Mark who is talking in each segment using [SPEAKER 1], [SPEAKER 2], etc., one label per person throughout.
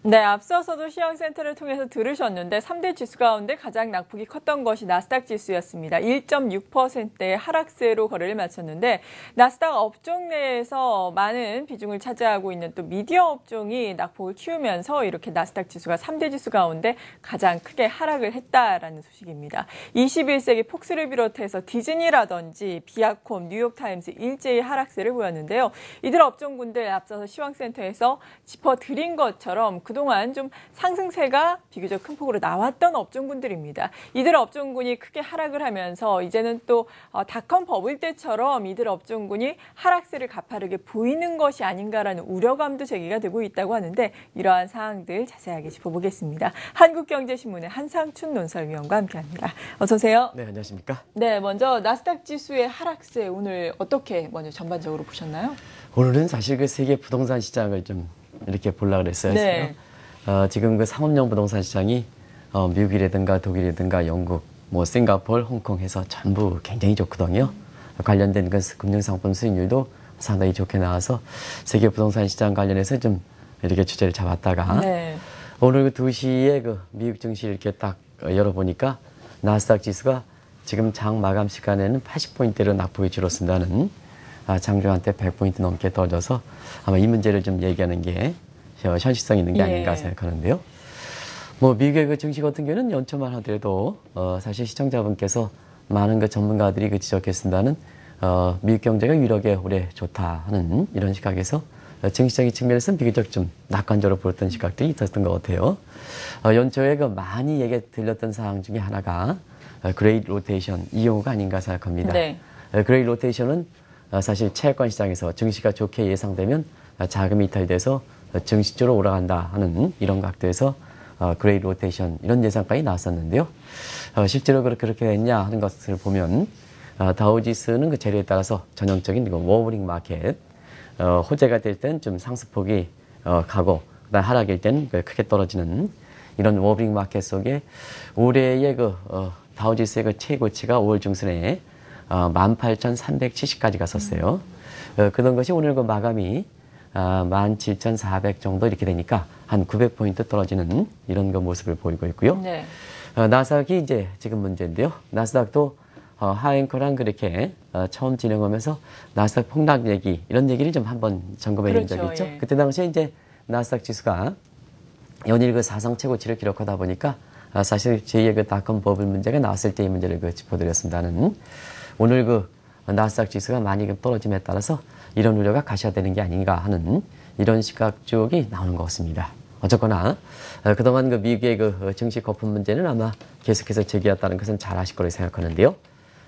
[SPEAKER 1] 네, 앞서서도 시황센터를 통해서 들으셨는데 3대 지수 가운데 가장 낙폭이 컸던 것이 나스닥 지수였습니다. 1.6%의 하락세로 거래를 마쳤는데 나스닥 업종 내에서 많은 비중을 차지하고 있는 또 미디어 업종이 낙폭을 키우면서 이렇게 나스닥 지수가 3대 지수 가운데 가장 크게 하락을 했다라는 소식입니다. 21세기 폭스를 비롯해서 디즈니라든지 비아콤, 뉴욕타임스 일제히 하락세를 보였는데요. 이들 업종군들 앞서서 시황센터에서 짚어드린 것처럼 그동안 좀 상승세가 비교적 큰 폭으로 나왔던 업종군들입니다. 이들 업종군이 크게 하락을 하면서 이제는 또 닷컴 버블 때처럼 이들 업종군이 하락세를 가파르게 보이는 것이 아닌가라는 우려감도 제기가 되고 있다고 하는데 이러한 사항들 자세하게 짚어보겠습니다. 한국경제신문의 한상춘 논설위원과 함께합니다. 어서 오세요.
[SPEAKER 2] 네, 안녕하십니까?
[SPEAKER 1] 네, 먼저 나스닥 지수의 하락세 오늘 어떻게 먼저 전반적으로 보셨나요?
[SPEAKER 2] 오늘은 사실 그 세계 부동산 시장을 좀 이렇게 보려고 그랬어요.
[SPEAKER 1] 네.
[SPEAKER 2] 지금 그 상업용 부동산 시장이 미국이라든가 독일이라든가 영국, 뭐 싱가포르, 홍콩 해서 전부 굉장히 좋거든요. 관련된 그 금융상품 수익률도 상당히 좋게 나와서 세계 부동산 시장 관련해서 좀 이렇게 주제를 잡았다가
[SPEAKER 1] 네.
[SPEAKER 2] 오늘 그 2시에 그 미국 증시 이렇게 딱 열어보니까 나스닥 지수가 지금 장 마감 시간에는 80포인트로 낙폭이 줄었습니다는 장중한테 100포인트 넘게 떨어져서 아마 이 문제를 좀 얘기하는 게 현실성 있는 게 아닌가 생각하는데요. 뭐 미국의 그 증시 같은 경우는 연초만 하더라도 사실 시청자분께서 많은 그 전문가들이 그 지적했습니다는 미국 경제가 유력에 올해 좋다 하는 이런 시각에서 증시적인 측면에서는 비교적 좀 낙관적으로 보였던 시각들이 있었던 것 같아요. 연초에 그 많이 얘기 들렸던 사항 중에 하나가 그레이트 로테이션 이 용어가 아닌가 생각합니다.
[SPEAKER 1] 네.
[SPEAKER 2] 그레이트 로테이션은 사실 채권 시장에서 증시가 좋게 예상되면 자금이 이탈돼서 증시 쪽으로 올라간다 하는 이런 각도에서 그레이트 로테이션 이런 예상까지 나왔었는데요. 실제로 그렇게 됐냐 하는 것을 보면 다우지수는 그 재료에 따라서 전형적인 워버링 마켓 호재가 될 땐 좀 상승폭이 가고 그다음 하락일 땐 크게 떨어지는 이런 워버링 마켓 속에 올해의 그 다우지수의 그 최고치가 5월 중순에 18,370까지 갔었어요. 그런 것이 오늘 그 마감이 17,400 정도 이렇게 되니까 한 900포인트 떨어지는 이런 그 모습을 보이고 있고요.
[SPEAKER 1] 네.
[SPEAKER 2] 나스닥이 이제 지금 문제인데요. 나스닥도 하앵커랑 그렇게 처음 진행하면서 나스닥 폭락 얘기 이런 얘기를 좀 한번 점검해 본 적이 있죠.
[SPEAKER 1] 예.
[SPEAKER 2] 그때 당시에 이제 나스닥 지수가 연일 그 사상 최고치를 기록하다 보니까 사실 제2의 그 닷컴 버블 문제가 나왔을 때의 문제를 그 짚어드렸습니다는 오늘 그 나스닥 지수가 많이 떨어짐에 따라서 이런 우려가 가셔야되는 게 아닌가 하는 이런 시각 쪽이 나오는 것 같습니다. 어쨌거나 그동안 그 미국의 그 증시 거품 문제는 아마 계속해서 제기했다는 것은 잘 아실 거라고 생각하는데요.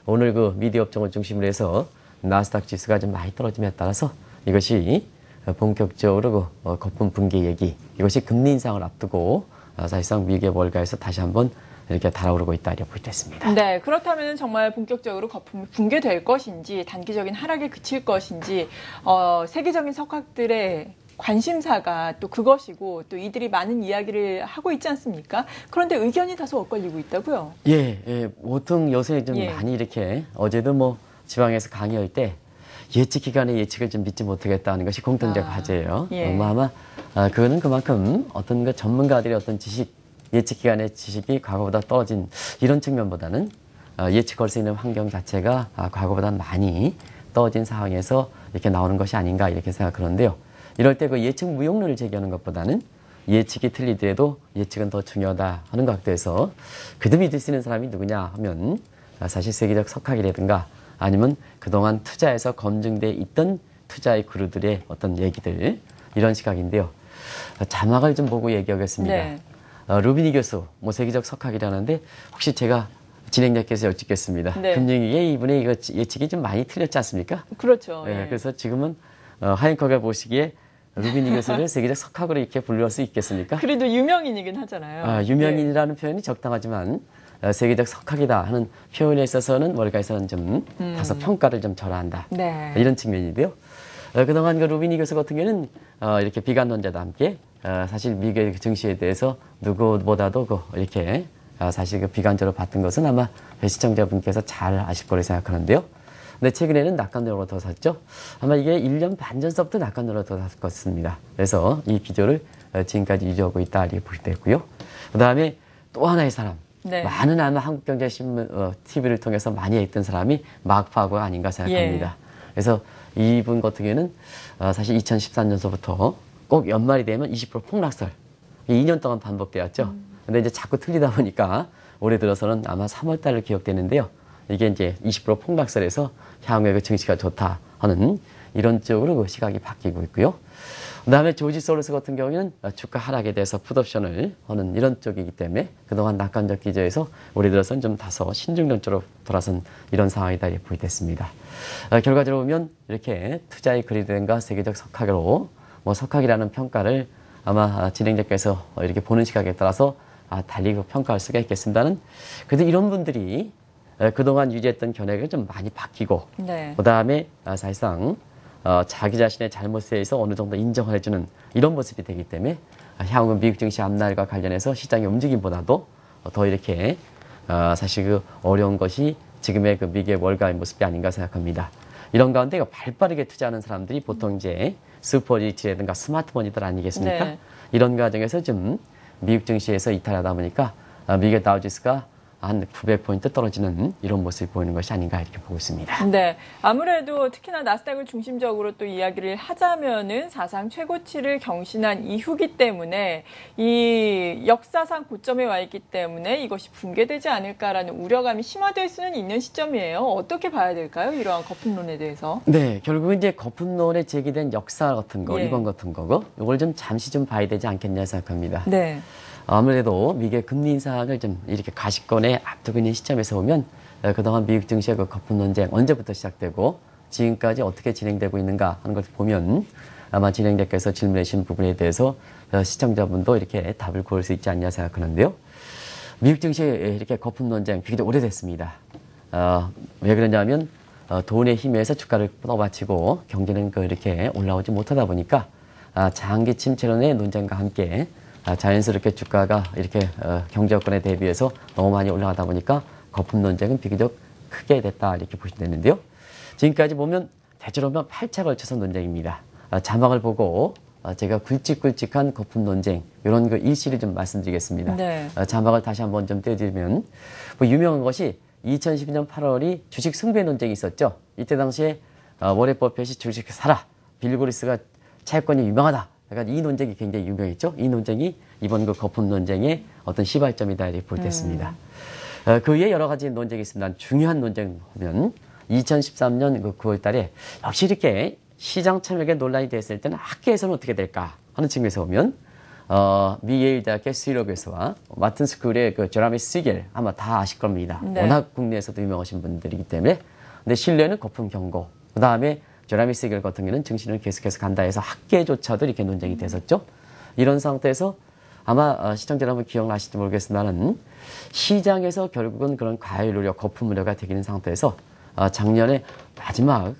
[SPEAKER 2] 오늘 그 미디어 업종을 중심으로 해서 나스닥 지수가 좀 많이 떨어짐에 따라서 이것이 본격적으로 그 거품 붕괴 얘기 이것이 금리 인상을 앞두고 사실상 미국의 월가에서 다시 한번 이렇게 달아오르고 있다 이렇게 볼 수 있습니다.
[SPEAKER 1] 네, 그렇다면 정말 본격적으로 거품이 붕괴될 것인지 단기적인 하락에 그칠 것인지 세계적인 석학들의 관심사가 또 그것이고 또 이들이 많은 이야기를 하고 있지 않습니까? 그런데 의견이 다소 엇갈리고 있다고요?
[SPEAKER 2] 예, 보통 요새 좀 많이 이렇게 어제도 뭐 지방에서 강의할 때 예측 기관의 예측을 좀 믿지 못하겠다는 것이 공통적 화제예요. 아마 그거는 그만큼 어떤 그 전문가들의 어떤 지식 예측 기관의 지식이 과거보다 떨어진 이런 측면보다는 예측할 수 있는 환경 자체가 과거보다 많이 떨어진 상황에서 이렇게 나오는 것이 아닌가 이렇게 생각하는데요. 이럴 때 그 예측 무용론을 제기하는 것보다는 예측이 틀리더라도 예측은 더 중요하다 하는 각도에서 그도 믿을 수 있는 사람이 누구냐 하면 사실 세계적 석학이라든가 아니면 그동안 투자에서 검증돼 있던 투자의 그루들의 어떤 얘기들 이런 시각인데요. 자막을 좀 보고 얘기하겠습니다.
[SPEAKER 1] 네.
[SPEAKER 2] 루비니 교수, 뭐 세계적 석학이라는데 혹시 제가 진행자께서 여쭙겠습니다.
[SPEAKER 1] 네.
[SPEAKER 2] 금융위기에 이분의 이거 예측이 좀 많이 틀렸지 않습니까?
[SPEAKER 1] 그렇죠.
[SPEAKER 2] 네, 그래서 지금은 하잉커가 보시기에 루비니 교수를 세계적 석학으로 이렇게 분류할 수 있겠습니까?
[SPEAKER 1] 그래도 유명인이긴 하잖아요.
[SPEAKER 2] 유명인이라는 표현이 적당하지만 세계적 석학이다 하는 표현에 있어서는 월가에서는 좀 다소 평가를 좀 절하한다.
[SPEAKER 1] 네.
[SPEAKER 2] 이런 측면인데요. 그동안 그 루비니 교수 같은 경우는 이렇게 비관론자와 함께 사실 미국의 증시에 대해서 누구보다도 이렇게 사실 그 비관적으로 봤던 것은 아마 시청자분께서 잘 아실 거라고 생각하는데요. 근데 최근에는 낙관론으로 더 샀죠. 아마 이게 1년 반 전서부터 낙관론으로 더 샀을 것같습니다. 그래서 이 비디오를 지금까지 유지하고 있다 이렇게 볼 때 있고요. 그다음에 또 하나의 사람.
[SPEAKER 1] 네.
[SPEAKER 2] 많은 아마 한국경제신문 TV를 통해서 많이 했던 사람이 마크 파고가 아닌가 생각합니다. 예. 그래서 이분 같은 경우에는 사실 2013년서부터 꼭 연말이 되면 20% 폭락설 2년 동안 반복되었죠. 근데 이제 자꾸 틀리다 보니까 올해 들어서는 아마 3월 달을 기억되는데요. 이게 이제 20% 폭락설에서 향후에 그 증시가 좋다 하는 이런 쪽으로 그 시각이 바뀌고 있고요. 그다음에 조지 소로스 같은 경우에는 주가 하락에 대해서 풋옵션을 하는 이런 쪽이기 때문에 그동안 낙관적 기조에서 올해 들어서는 좀 다소 신중론 쪽으로 돌아선 이런 상황이다 이렇게 보이겠습니다. 결과적으로 보면 이렇게 투자의 그리드엔과 세계적 석학으로 뭐 석학이라는 평가를 아마 진행자께서 이렇게 보는 시각에 따라서 달리 평가할 수가 있겠습니다는 그래도 이런 분들이 그동안 유지했던 견해가 좀 많이 바뀌고 네. 그다음에 사실상 자기 자신의 잘못에 대해서 어느 정도 인정을 해주는 이런 모습이 되기 때문에 향후 미국 증시 앞날과 관련해서 시장의 움직임보다도 더 이렇게 사실 그 어려운 것이 지금의 그 미국의 월가의 모습이 아닌가 생각합니다. 이런 가운데 발빠르게 투자하는 사람들이 보통 이제 슈퍼리치라든가 스마트머니들 아니겠습니까? 네. 이런 과정에서 좀 미국 증시에서 이탈하다 보니까 미국의 다우지수가 한 900포인트 떨어지는 이런 모습을 보이는 것이 아닌가 이렇게 보고 있습니다.
[SPEAKER 1] 네. 아무래도 특히나 나스닥을 중심적으로 또 이야기를 하자면은 사상 최고치를 경신한 이후기 때문에 이 역사상 고점에 와 있기 때문에 이것이 붕괴되지 않을까라는 우려감이 심화될 수는 있는 시점이에요. 어떻게 봐야 될까요? 이러한 거품론에 대해서.
[SPEAKER 2] 네. 결국은 이제 거품론에 제기된 역사 같은 거, 이번 같은 거고 이걸 좀 잠시 좀 봐야 되지 않겠냐 생각합니다. 네. 아무래도 미국의 금리 인상을 좀 이렇게 가시권에 앞두고 있는 시점에서 보면 그동안 미국 증시의 그 거품 논쟁 언제부터 시작되고 지금까지 어떻게 진행되고 있는가 하는 것을 보면 아마 진행자께서 질문해 주신 부분에 대해서 시청자분도 이렇게 답을 구할 수 있지 않냐 생각하는데요. 미국 증시의 이렇게 거품 논쟁 비교적 오래됐습니다. 왜 그러냐면 돈의 힘에서 주가를 떠받치고 경제는 이렇게 올라오지 못하다 보니까 장기 침체론의 논쟁과 함께 자연스럽게 주가가 이렇게 경제 여건에 대비해서 너무 많이 올라가다 보니까 거품 논쟁은 비교적 크게 됐다 이렇게 보시면 되는데요. 지금까지 보면 대체로 보면 8차 걸쳐서 논쟁입니다. 자막을 보고 제가 굵직굵직한 거품 논쟁 이런 그 일시를 좀 말씀드리겠습니다. 네. 자막을 다시 한번 좀 떼어드리면 뭐 유명한 것이 2012년 8월이 주식 승부의 논쟁이 있었죠. 이때 당시에 워렌 버핏이 주식을 사라. 빌 고리스가 차익권이 유명하다. 그러니까 이 논쟁이 굉장히 유명했죠. 이 논쟁이 이번 그 거품 논쟁의 어떤 시발점이다 이렇게 볼 때 있습니다. 그 외에 여러 가지 논쟁이 있습니다. 중요한 논쟁 보면 2013년 그 9월 달에 역시 이렇게 시장 참여에 논란이 됐을 때는 학계에서는 어떻게 될까 하는 측면에서 보면 미 예일 대학의 스위러 교수와 마튼 스쿨의 그 제라미 시겔 아마 다 아실 겁니다. 네. 워낙 국내에서도 유명하신 분들이기 때문에 근데 신뢰는 거품 경고. 그다음에 제라미 시겔 같은 경우는 증시를 계속해서 간다 해서 학계조차도 이렇게 논쟁이 됐었죠. 이런 상태에서 아마 시청자 여러분 기억나실지 모르겠습니다만 시장에서 결국은 그런 과열 우려, 거품 우려가 되기는 상태에서 작년에 마지막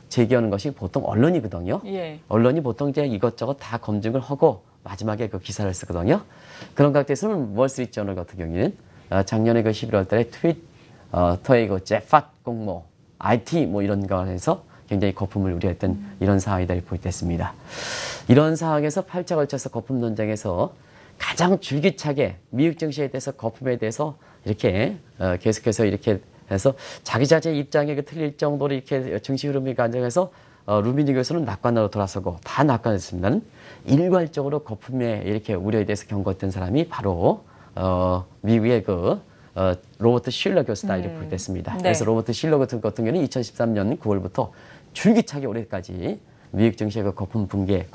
[SPEAKER 2] 제기하는 것이 보통 언론이거든요. 예. 언론이 보통 이제 이것저것 다 검증을 하고 마지막에 그 기사를 쓰거든요. 그런 각도에서는 월스트리트저널 같은 경우에는 작년에 그 11월 달에 트위터의 그 제팟 공모, IT 뭐 이런 거에서 굉장히 거품을 우려했던 이런 상황이다 볼 때 있습니다. 이런 상황에서 8차 걸쳐서 거품 논쟁에서 가장 줄기차게 미국 증시에 대해서 거품에 대해서 이렇게 계속해서 이렇게 해서 자기 자신의 입장에 틀릴 정도로 이렇게 증시 흐름이 가정해서 루비니 교수는 낙관으로 돌아서고 다 낙관했습니다. 일괄적으로 거품에 이렇게 우려에 대해서 경고했던 사람이 바로 미국의 그 로버트 실러 교수다 이렇게 볼 때 있습니다. 네. 그래서 로버트 실러 같은 경우는 2013년 9월부터 줄기차게 올해까지 미국 증시의 그 거품 붕괴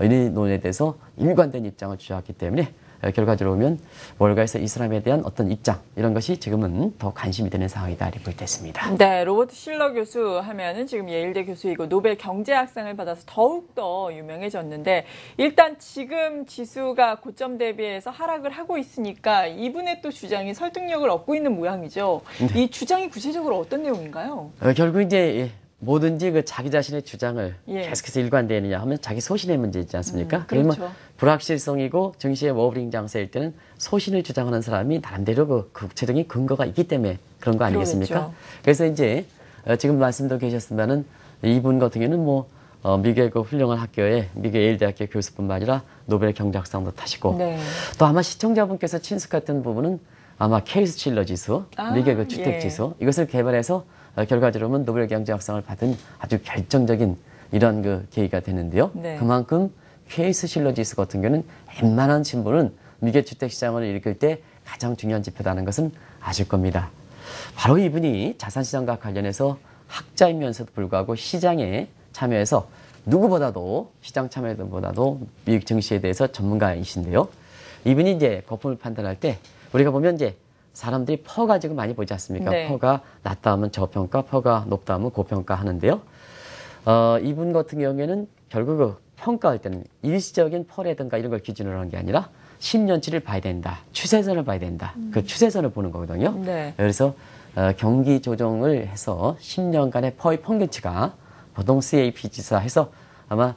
[SPEAKER 2] 이 논에 대해서 일관된 입장을 주장했기 때문에 결과적으로 보면 월가에서 이슬람에 대한 어떤 입장 이런 것이 지금은 더 관심이 되는 상황이다 이렇게 볼 때 있습니다.
[SPEAKER 1] 네, 로버트 실러 교수 하면은 지금 예일대 교수이고 노벨 경제학상을 받아서 더욱 더 유명해졌는데 일단 지금 지수가 고점 대비해서 하락을 하고 있으니까 이분의 또 주장이 설득력을 얻고 있는 모양이죠. 네. 이 주장이 구체적으로 어떤 내용인가요?
[SPEAKER 2] 결국 이제 뭐든지 그 자기 자신의 주장을 계속해서 일관되느냐 하면 자기 소신의 문제이지 않습니까? 그렇죠. 그러면 불확실성이고 증시의 워블링 장세일 때는 소신을 주장하는 사람이 나름대로 그 구체적인 근거가 있기 때문에 그런 거 아니겠습니까? 그렇죠. 그래서 이제 지금 말씀도 계셨습니다는 이분 같은 경우는 뭐 미국의 그 훌륭한 학교에 미국 예일 대학교 교수뿐만 아니라 노벨 경제학상도 타시고
[SPEAKER 1] 네.
[SPEAKER 2] 또 아마 시청자분께서 친숙했던 부분은 아마 케이스 실러 지수, 미국의 그 주택
[SPEAKER 1] 예.
[SPEAKER 2] 지수 이것을 개발해서 결과적으로는 노벨 경제학상을 받은 아주 결정적인 이런 그 계기가 되는데요.
[SPEAKER 1] 네.
[SPEAKER 2] 그만큼 케이스 실러 지수 같은 경우는 웬만한 신분은 미국의 주택 시장을 일으킬 때 가장 중요한 지표라는 것은 아실 겁니다. 바로 이분이 자산시장과 관련해서 학자이면서도 불구하고 시장에 참여해서 누구보다도 시장 참여보다도 미국 증시에 대해서 전문가이신데요. 이분이 이제 거품을 판단할 때 우리가 보면 이제 사람들이 퍼 가지고 많이 보지 않습니까?
[SPEAKER 1] 네.
[SPEAKER 2] 퍼가 낮다 하면 저평가, 퍼가 높다 하면 고평가 하는데요. 이분 같은 경우에는 결국 그 평가할 때는 일시적인 퍼라든가 이런 걸 기준으로 하는 게 아니라 10년치를 봐야 된다. 추세선을 봐야 된다. 그 추세선을 보는 거거든요.
[SPEAKER 1] 네.
[SPEAKER 2] 그래서 경기 조정을 해서 10년간의 퍼의 평균치가 보통 CAP 지수라 해서 아마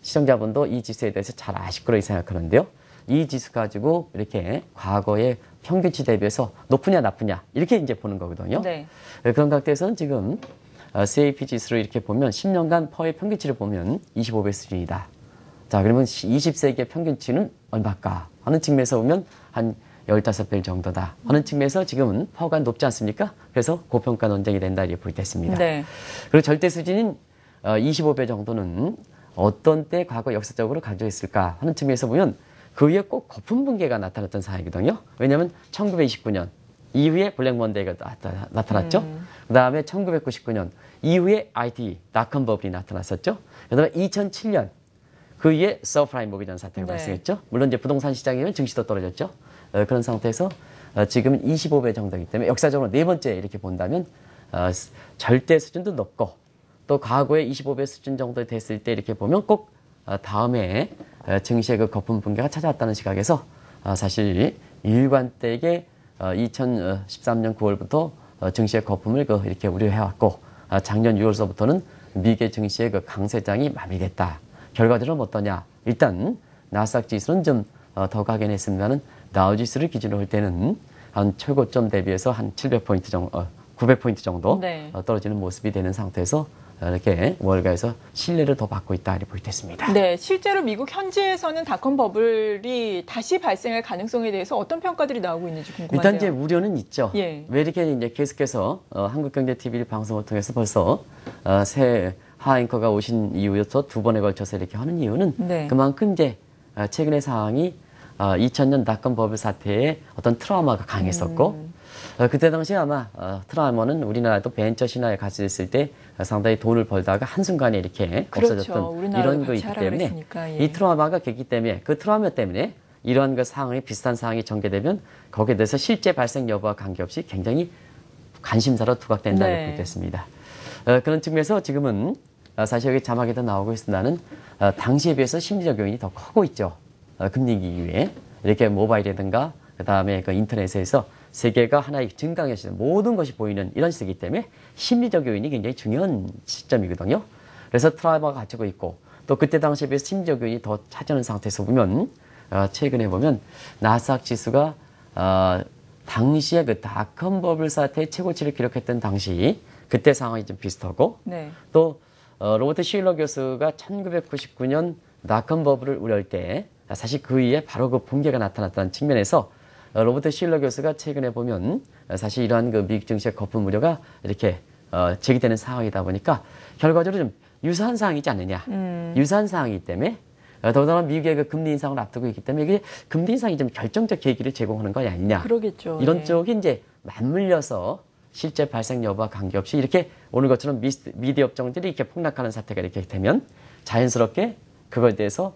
[SPEAKER 2] 시청자분도 이 지수에 대해서 잘 아실 거라고 생각하는데요. 이 지수 가지고 이렇게 과거의 평균치 대비해서 높으냐 나쁘냐 이렇게 이제 보는 거거든요.
[SPEAKER 1] 네.
[SPEAKER 2] 그런 각도에서는 지금 CAP 지수를 이렇게 보면 10년간 퍼의 평균치를 보면 25배 수준이다. 자, 그러면 20세기의 평균치는 얼마일까 하는 측면에서 보면 한 15배 정도다 하는 측면에서 지금은 퍼가 높지 않습니까? 그래서 고평가 논쟁이 된다 이렇게 볼 때 있습니다.
[SPEAKER 1] 네.
[SPEAKER 2] 그리고 절대 수준인 25배 정도는 어떤 때 과거 역사적으로 가져있을까 하는 측면에서 보면 그 위에 꼭 거품 붕괴가 나타났던 사항이거든요. 왜냐하면 1929년 이후에 블랙 먼데이가 나타났죠. 그다음에 1999년 이후에 IT 닷컴 버블이 나타났었죠. 그다음에 2007년 그 이후에 서프라임 모기전 사태가 발생했죠. 물론 이제 부동산 시장이면 증시도 떨어졌죠. 그런 상태에서 지금 25배 정도이기 때문에 역사적으로 네 번째 이렇게 본다면 절대 수준도 높고 또 과거에 25배 수준 정도 됐을 때 이렇게 보면 꼭 다음에 증시의 그 거품 붕괴가 찾아왔다는 시각에서 사실 일관되게 2013년 9월부터 증시의 거품을 이렇게 우려해왔고 작년 6월서부터는 미국의 증시의 그 강세장이 마무리됐다. 결과적으로 어떠냐? 일단 나스닥 지수는 좀 더 각인했습니다는 다우지수를 기준으로 할 때는 한 최고점 대비해서 한 700포인트 정도, 900포인트 정도
[SPEAKER 1] 네.
[SPEAKER 2] 떨어지는 모습이 되는 상태에서 이렇게 월가에서 신뢰를 더 받고 있다 이렇게 볼 때 있습니다.
[SPEAKER 1] 네, 실제로 미국 현지에서는 닷컴 버블이 다시 발생할 가능성에 대해서 어떤 평가들이 나오고 있는지 궁금한데요.
[SPEAKER 2] 일단 이제 우려는 있죠.
[SPEAKER 1] 예.
[SPEAKER 2] 왜 이렇게 이제 계속해서 한국경제TV 방송을 통해서 벌써 새 하앵커가 오신 이후부터 두 번에 걸쳐서 이렇게 하는 이유는
[SPEAKER 1] 네.
[SPEAKER 2] 그만큼 이제 최근의 상황이 2000년 닷컴 버블 사태에 어떤 트라우마가 강했었고 그때 당시에 아마 트라우마는 우리나라도 벤처 신화에 같이 있을 때 상당히 돈을 벌다가 한순간에 이렇게
[SPEAKER 1] 그렇죠.
[SPEAKER 2] 없어졌던 이런 거 있기 때문에
[SPEAKER 1] 예.
[SPEAKER 2] 이 트라우마가 있기 때문에 그 트라우마 때문에 이러한 그 상황이 비슷한 상황이 전개되면 거기에 대해서 실제 발생 여부와 관계없이 굉장히 관심사로 두각된다고
[SPEAKER 1] 네.
[SPEAKER 2] 보겠습니다. 그런 측면에서 지금은 사실 여기 자막에도 나오고 있습니다는 당시에 비해서 심리적 요인이 더 크고 있죠. 금리기 이후에 이렇게 모바일이라든가 그다음에 그 인터넷에서 세계가 하나의 증강의 시대 모든 것이 보이는 이런 시대이기 때문에 심리적 요인이 굉장히 중요한 시점이거든요. 그래서 트라우마가 갖추고 있고 또 그때 당시에 비해서 심리적 요인이 더 차지하는 상태에서 보면 최근에 보면 나스닥 지수가 당시에 그 닷컴 버블 사태의 최고치를 기록했던 당시 그때 상황이 좀 비슷하고
[SPEAKER 1] 네.
[SPEAKER 2] 또 로버트 쉴러 교수가 1999년 닷컴 버블을 우려할 때 사실 그 위에 바로 그 붕괴가 나타났다는 측면에서 로버트 쉴러 교수가 최근에 보면 사실 이러한 그 미국 증시의 거품 우려가 이렇게 제기되는 상황이다 보니까 결과적으로 좀 유사한 상황이지 않느냐. 유사한 상황이기 때문에 더군다나 미국의 그 금리 인상을 앞두고 있기 때문에 이게 금리 인상이 좀 결정적 계기를 제공하는 것이 아니냐.
[SPEAKER 1] 그러겠죠.
[SPEAKER 2] 이런
[SPEAKER 1] 네.
[SPEAKER 2] 쪽이 이제 맞물려서 실제 발생 여부와 관계없이 이렇게 오늘 것처럼 미디어 업종들이 이렇게 폭락하는 사태가 이렇게 되면 자연스럽게 그거에 대해서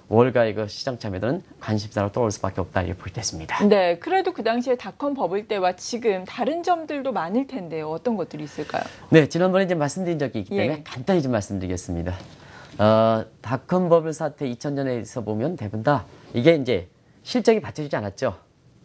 [SPEAKER 2] 월가의 그 시장 참여들은 관심사로 떠올 수밖에 없다 이렇게 볼 때 있습니다.
[SPEAKER 1] 네, 그래도 그 당시에 닷컴 버블 때와 지금 다른 점들도 많을 텐데요. 어떤 것들이 있을까요?
[SPEAKER 2] 네, 지난번에 이제 말씀드린 적이 있기 때문에
[SPEAKER 1] 예.
[SPEAKER 2] 간단히 좀 말씀드리겠습니다. 닷컴 버블 사태 2000년에서 보면 대부분 다 이게 이제 실적이 받쳐주지 않았죠.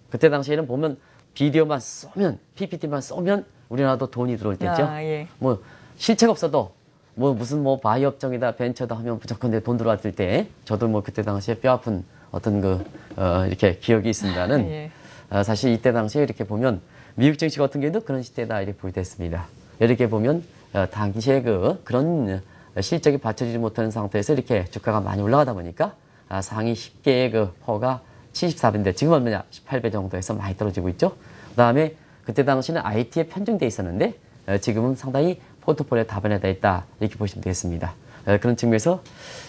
[SPEAKER 2] 그때 당시에는 보면 비디오만 쏘면 PPT만 쏘면 우리나라도 돈이 들어올 때죠.
[SPEAKER 1] 예.
[SPEAKER 2] 뭐 실체가 없어도 뭐 무슨 뭐 바이오 업종이다 벤처다 하면 무조건 돈 들어왔을 때 저도 뭐 그때 당시에 뼈아픈 어떤 그 이렇게 기억이 있습니다는
[SPEAKER 1] 예.
[SPEAKER 2] 사실 이때 당시에 이렇게 보면 미국 증시 같은 경우도 그런 시대다 이렇게 볼 때 있습니다. 이렇게 보면 당시에 그런 실적이 받쳐주지 못하는 상태에서 이렇게 주가가 많이 올라가다 보니까 상위 10개의 그 퍼가 74배인데 지금은 뭐냐 18배 정도에서 많이 떨어지고 있죠. 그다음에 그때 당시는 IT에 편중돼 있었는데 지금은 상당히 포트폴리오에 다변화되어 있다 이렇게 보시면 되겠습니다. 그런 측면에서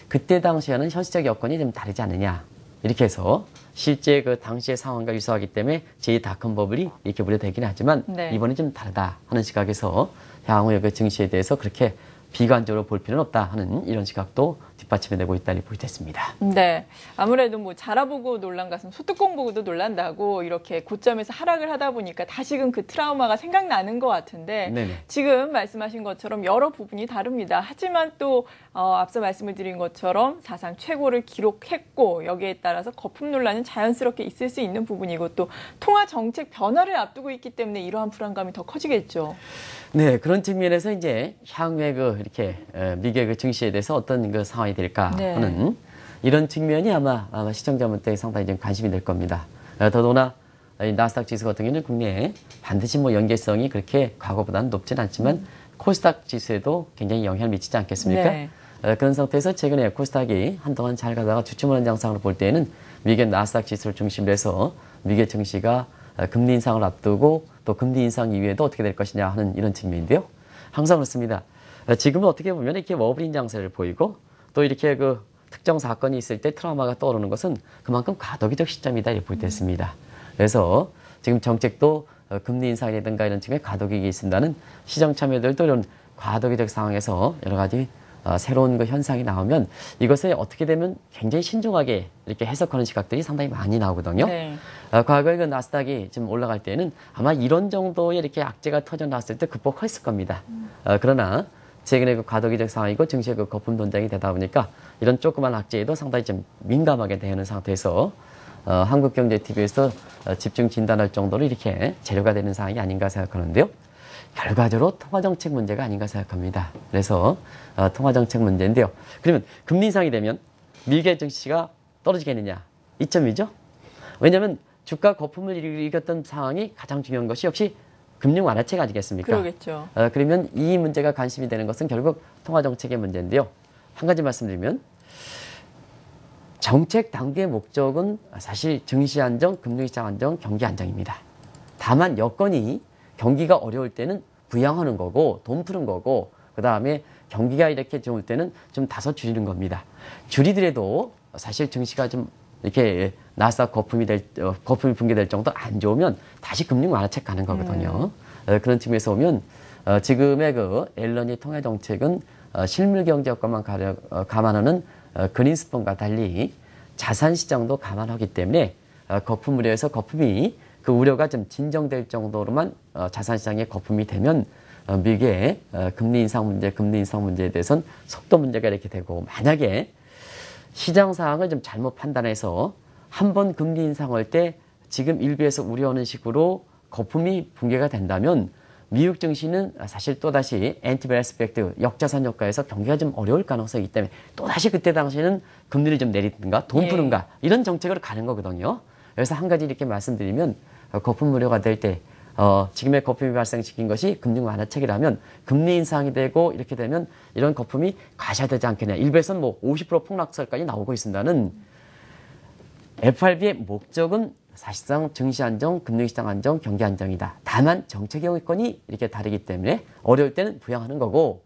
[SPEAKER 2] 그때 당시에는 현실적 여건이 좀 다르지 않느냐 이렇게 해서 실제 그 당시의 상황과 유사하기 때문에 제2닷컴 버블이 이렇게 우려되긴 하지만
[SPEAKER 1] 네.
[SPEAKER 2] 이번에 좀 다르다 하는 시각에서 향후의 그 증시에 대해서 그렇게 비관적으로 볼 필요는 없다 하는 이런 시각도 뒷받침이 되고 있다니 보이겠습니다.
[SPEAKER 1] 네, 아무래도 뭐 자라보고 놀란 가슴 소뚜껑 보고도 놀란다고 이렇게 고점에서 하락을 하다 보니까 다시금 그 트라우마가 생각나는 것 같은데
[SPEAKER 2] 네네.
[SPEAKER 1] 지금 말씀하신 것처럼 여러 부분이 다릅니다. 하지만 또 앞서 말씀을 드린 것처럼 사상 최고를 기록했고 여기에 따라서 거품 논란은 자연스럽게 있을 수 있는 부분이고 또 통화 정책 변화를 앞두고 있기 때문에 이러한 불안감이 더 커지겠죠.
[SPEAKER 2] 네, 그런 측면에서 이제 향후에 그 이렇게 미국의 그 증시에 대해서 어떤 그 상황이 될까
[SPEAKER 1] 네.
[SPEAKER 2] 하는 이런 측면이 아마 시청자분들에게 상당히 좀 관심이 될 겁니다. 더더구나 이 나스닥 지수 같은 경우는 국내에 반드시 뭐 연계성이 그렇게 과거보다는 높진 않지만 코스닥 지수에도 굉장히 영향을 미치지 않겠습니까?
[SPEAKER 1] 네.
[SPEAKER 2] 그런 상태에서 최근에 코스닥이 한동안 잘 가다가 주춤하는 장상을 볼 때에는 미국의 나스닥 지수를 중심으로 해서 미국의 증시가 금리 인상을 앞두고 또 금리 인상 이후에도 어떻게 될 것이냐 하는 이런 측면인데요. 항상 그렇습니다. 지금은 어떻게 보면 이렇게 워블인 장세를 보이고 또 이렇게 그 특정 사건이 있을 때 트라우마가 떠오르는 것은 그만큼 과도기적 시점이다 이렇게 볼 때 있습니다. 그래서 지금 정책도 금리 인상이라든가 이런 측면에 과도기가 있습니다는 시장 참여들도 이런 과도기적 상황에서 여러 가지 새로운 그 현상이 나오면 이것을 어떻게 되면 굉장히 신중하게 이렇게 해석하는 시각들이 상당히 많이 나오거든요.
[SPEAKER 1] 네.
[SPEAKER 2] 과거에 그 나스닥이 지금 올라갈 때는 아마 이런 정도의 이렇게 악재가 터져 나왔을 때 극복했을 겁니다. 그러나 최근에 그 과도기적 상황이고 증시의 그 거품 돈장이 되다 보니까 이런 조그만 악재에도 상당히 좀 민감하게 대하는 상태에서 한국경제TV에서 집중 진단할 정도로 이렇게 재료가 되는 상황이 아닌가 생각하는데요. 결과적으로 통화정책 문제가 아닌가 생각합니다. 그래서 통화정책 문제인데요. 그러면 금리 인상이 되면 미국의 증시가 떨어지겠느냐? 이점이죠. 왜냐하면 주가 거품을 일으켰던 상황이 가장 중요한 것이 역시 금융 완화책 아니겠습니까?
[SPEAKER 1] 그러겠죠.
[SPEAKER 2] 그러면 이 문제가 관심이 되는 것은 결국 통화정책의 문제인데요. 한 가지 말씀드리면 정책 당국의 목적은 사실 증시 안정, 금융시장 안정, 경기 안정입니다. 다만 여건이 경기가 어려울 때는 부양하는 거고 돈 푸는 거고 그다음에 경기가 이렇게 좋을 때는 좀 다소 줄이는 겁니다. 줄이더라도 사실 증시가 좀 이렇게 나스닥 거품이 붕괴될 정도 안 좋으면 다시 금융 완화책 가는 거거든요. 그런 측면에서 보면 지금의 그 앨런이 통화 정책은 실물 경제 여건만 감안하는 그린스펀과 달리 자산 시장도 감안하기 때문에 거품 우려에서 거품이 그 우려가 좀 진정될 정도로만 자산 시장에 거품이 되면 미국의 금리 인상 문제에 대해서는 속도 문제가 이렇게 되고 만약에 시장 상황을 좀 잘못 판단해서 한 번 금리 인상할 때 지금 일부에서 우려하는 식으로 거품이 붕괴가 된다면 미국 증시는 사실 또다시 엔티밸런스 팩트 역자산 효과에서 경기가 좀 어려울 가능성이 있기 때문에 또다시 그때 당시에는 금리를 좀 내리든가 돈 푸는가 이런 정책으로 가는 거거든요. 그래서 한 가지 이렇게 말씀드리면 거품 우려가 될 때 지금의 거품이 발생시킨 것이 금융 완화책이라면 금리 인상이 되고 이렇게 되면 이런 거품이 가셔야되지 않겠냐. 일부에서는 뭐 50% 폭락설까지 나오고 있습니다는 FRB의 목적은 사실상 증시 안정, 금융시장 안정, 경기 안정이다. 다만 정책의 여건이 이렇게 다르기 때문에 어려울 때는 부양하는 거고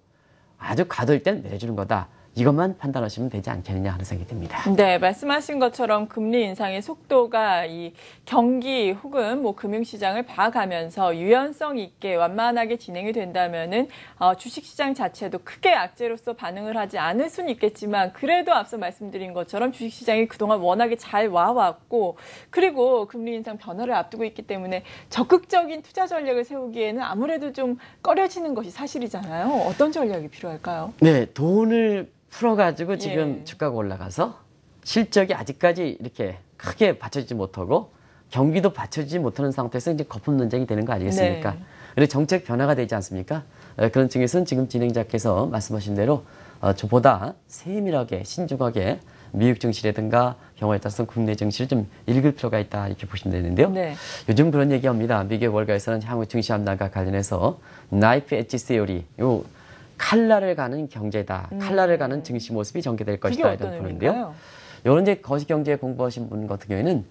[SPEAKER 2] 아주 과도일 때는 내려주는 거다. 이것만 판단하시면 되지 않겠느냐 하는 생각이 듭니다.
[SPEAKER 1] 네, 말씀하신 것처럼 금리 인상의 속도가 이 경기 혹은 뭐 금융시장을 봐가면서 유연성 있게 완만하게 진행이 된다면은 주식시장 자체도 크게 악재로서 반응을 하지 않을 수는 있겠지만 그래도 앞서 말씀드린 것처럼 주식시장이 그동안 워낙에 잘 와왔고 그리고 금리 인상 변화를 앞두고 있기 때문에 적극적인 투자 전략을 세우기에는 아무래도 좀 꺼려지는 것이 사실이잖아요. 어떤 전략이 필요할까요?
[SPEAKER 2] 네, 돈을 풀어가지고 지금 주가가 올라가서 실적이 아직까지 이렇게 크게 받쳐지지 못하고 경기도 받쳐지지 못하는 상태에서 이제 거품 논쟁이 되는 거 아니겠습니까?
[SPEAKER 1] 네.
[SPEAKER 2] 그리고 정책 변화가 되지 않습니까? 그런 측에서는 지금 진행자께서 말씀하신 대로 보다 세밀하게 신중하게 미국 증시라든가 경우에 따라서 국내 증시를 좀 읽을 필요가 있다 이렇게 보시면 되는데요. 네. 요즘 그런 얘기합니다. 미국 월가에서는 향후 증시 함락과 관련해서 나이프 엣지 세오리 칼날을 가는 경제다. 칼날을 가는 증시 모습이 전개될 것이다. 이런 보는데요. 이런 이제 거시경제 공부하신 분 같은 경우에는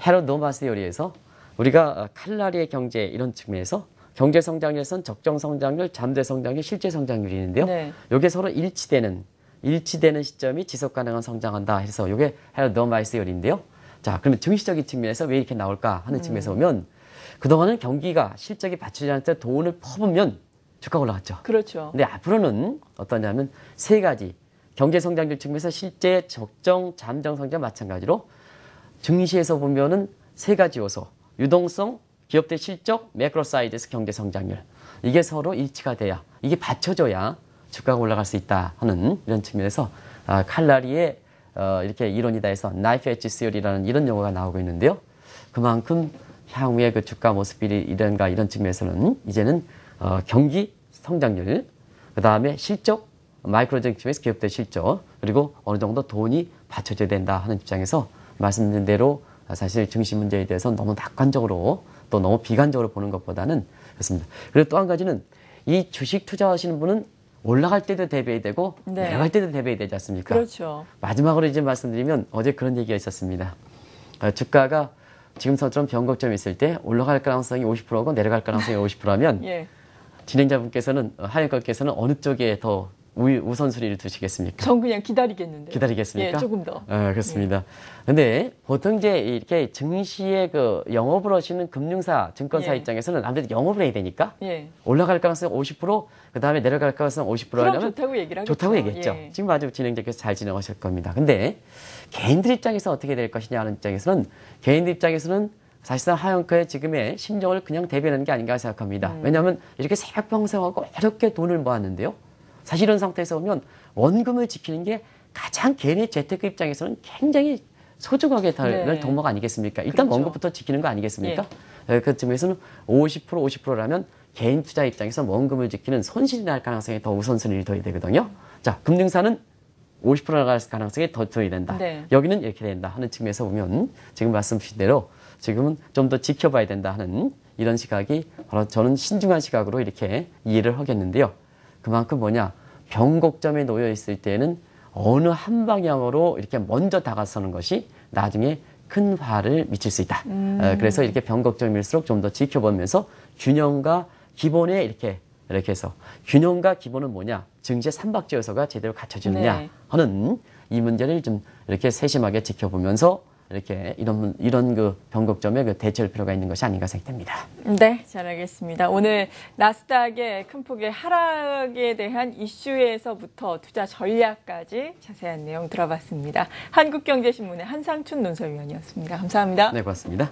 [SPEAKER 2] 헤롯 노마스 요리에서 우리가 칼라리의 경제 이런 측면에서 경제 성장률에서는 적정 성장률, 잠재 성장률, 실제 성장률이 있는데요.
[SPEAKER 1] 네.
[SPEAKER 2] 이게 서로 일치되는 시점이 지속 가능한 성장한다 해서 이게 헤롯 노마스 요리인데요. 자, 그러면 증시적인 측면에서 왜 이렇게 나올까 하는 측면에서 보면 그동안은 경기가 실적이 받쳐지지 않을 때 돈을 퍼부으면 주가가 올라갔죠.
[SPEAKER 1] 그렇죠.
[SPEAKER 2] 근데 앞으로는 어떠냐면 세 가지 경제 성장률 측면에서 실제 적정 잠정 성장 마찬가지로 증시에서 보면은 세 가지 요소 유동성, 기업들 실적, 매크로 사이드에서 경제 성장률 이게 서로 일치가 돼야 이게 받쳐줘야 주가가 올라갈 수 있다 하는 이런 측면에서 칼라리의 이렇게 이론이다 해서 나이프 엣지 시어리라는 이런 용어가 나오고 있는데요. 그만큼 향후의 그 주가 모습이란가 이런 측면에서는 이제는 경기 성장률, 그 다음에 실적, 마이크로적 측면에서 기업들 실적, 그리고 어느 정도 돈이 받쳐줘야 된다 하는 입장에서 말씀드린 대로 사실 증시 문제에 대해서 너무 낙관적으로 또 너무 비관적으로 보는 것보다는 그렇습니다. 그리고 또 한 가지는 이 주식 투자하시는 분은 올라갈 때도 대비해야 되고
[SPEAKER 1] 네.
[SPEAKER 2] 내려갈 때도 대비해야 되지 않습니까?
[SPEAKER 1] 그렇죠.
[SPEAKER 2] 마지막으로 이제 말씀드리면 어제 그런 얘기가 있었습니다. 주가가 지금처럼 변곡점이 있을 때 올라갈 가능성이 50%고 내려갈 가능성이 50%라면
[SPEAKER 1] 예.
[SPEAKER 2] 진행자분께서는 하영님께서는 어느 쪽에 더 우선순위를 두시겠습니까?
[SPEAKER 1] 전 그냥 기다리겠는데.
[SPEAKER 2] 기다리겠습니까?
[SPEAKER 1] 예, 조금 더.
[SPEAKER 2] 그렇습니다. 근데 보통 이제 이렇게 증시에 그 영업을 하시는 금융사, 증권사
[SPEAKER 1] 예.
[SPEAKER 2] 입장에서는 아무래도 영업을 해야 되니까
[SPEAKER 1] 예.
[SPEAKER 2] 올라갈 가능성 50%, 그 다음에 내려갈 가능성 50%
[SPEAKER 1] 그럼
[SPEAKER 2] 하려면
[SPEAKER 1] 좋다고 얘기를 하겠죠.
[SPEAKER 2] 좋다고 얘기했죠.
[SPEAKER 1] 예.
[SPEAKER 2] 지금 아주 진행자께서 잘 진행하실 겁니다. 근데 개인들 입장에서 어떻게 될 것이냐 하는 입장에서는 개인들 입장에서는 사실상 하영커의 지금의 심정을 그냥 대변하는 게 아닌가 생각합니다. 왜냐하면 이렇게 새벽병생하고 어렵게 돈을 모았는데요. 사실 이런 상태에서 보면 원금을 지키는 게 가장 개인의 재테크 입장에서는 굉장히 소중하게 다룰
[SPEAKER 1] 네.
[SPEAKER 2] 덕목 아니겠습니까? 일단
[SPEAKER 1] 그렇죠.
[SPEAKER 2] 원금부터 지키는 거 아니겠습니까? 그 점에서는 50%라면 개인 투자 입장에서 원금을 지키는 손실이 날 가능성이 더 우선순위를 둬야 되거든요. 자, 금융사는 50% 나갈 가능성이 더 둬야 된다.
[SPEAKER 1] 네.
[SPEAKER 2] 여기는 이렇게 된다 하는 측면에서 보면 지금 말씀 주신 대로 지금은 좀 더 지켜봐야 된다 하는 이런 시각이 바로 저는 신중한 시각으로 이렇게 이해를 하겠는데요. 그만큼 뭐냐, 변곡점에 놓여 있을 때는 어느 한 방향으로 이렇게 먼저 다가서는 것이 나중에 큰 화를 미칠 수 있다. 그래서 이렇게 변곡점일수록 좀 더 지켜보면서 균형과 기본에 이렇게 해서 균형과 기본은 뭐냐, 증시의 삼박자 요소가 제대로 갖춰지느냐
[SPEAKER 1] 네.
[SPEAKER 2] 하는 이 문제를 좀 이렇게 세심하게 지켜보면서 이렇게 이런 그 변곡점에 그 대처할 필요가 있는 것이 아닌가 생각됩니다.
[SPEAKER 1] 네, 잘 알겠습니다. 오늘 나스닥의 큰 폭의 하락에 대한 이슈에서부터 투자 전략까지 자세한 내용 들어봤습니다. 한국경제신문의 한상춘 논설위원이었습니다. 감사합니다.
[SPEAKER 2] 네, 고맙습니다.